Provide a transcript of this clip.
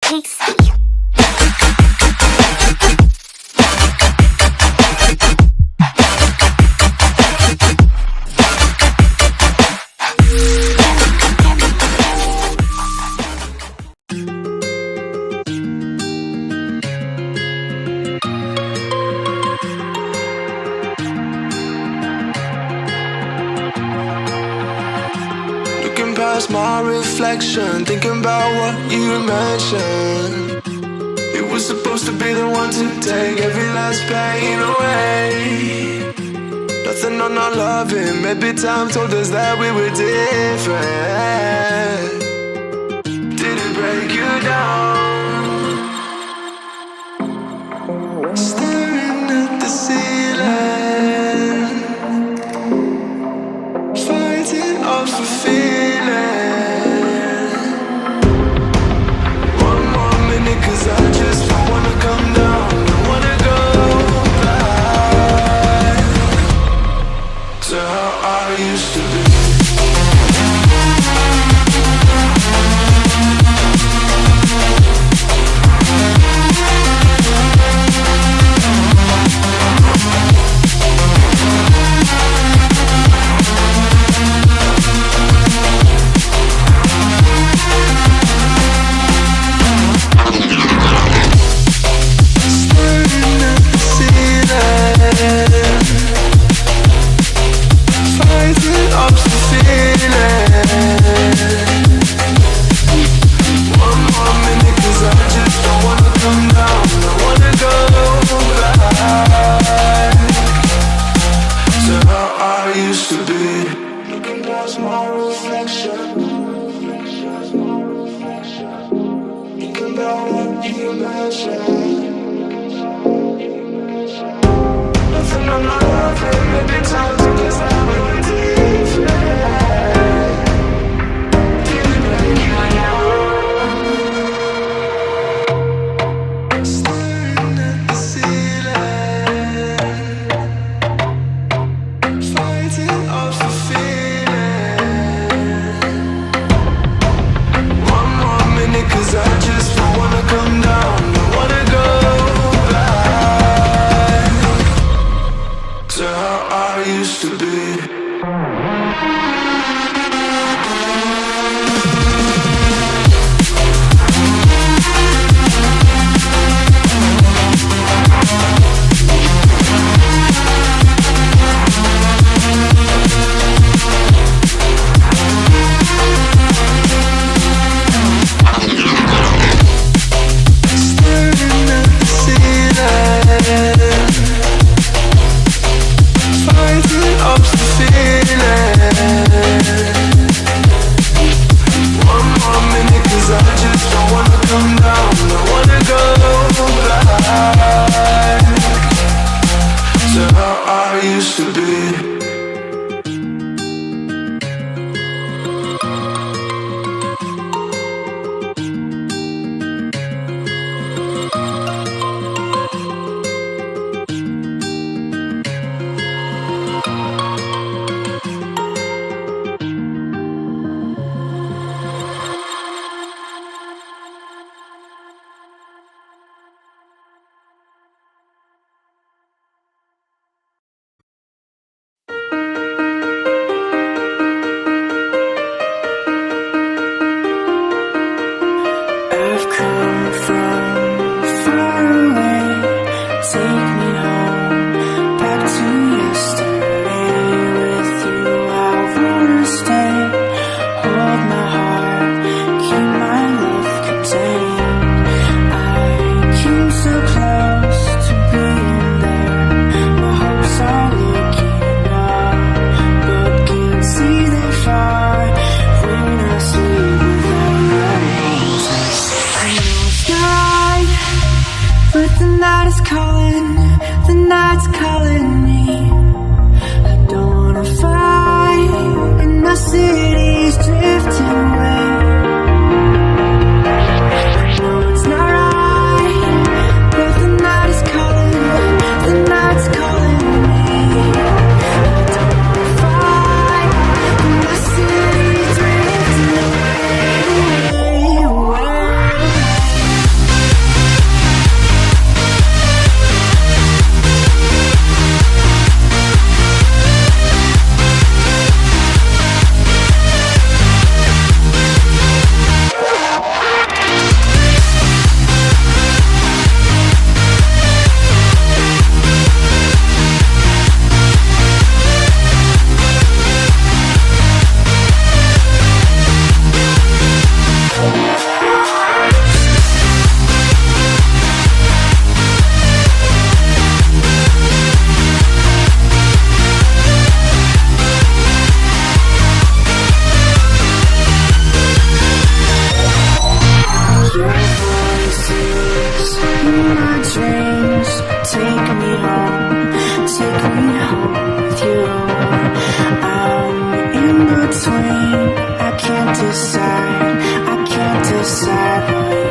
takes. Past my reflection, thinking about what you mentioned. It was supposed to be the one to take every last pain away. Nothing on our loving, maybe time told us that we were different. Did it break you down? Staring at the ceiling, fighting off a feeling. Cause I just don't wanna come down, don't wanna go back to how I used to be. To how I used to be. side.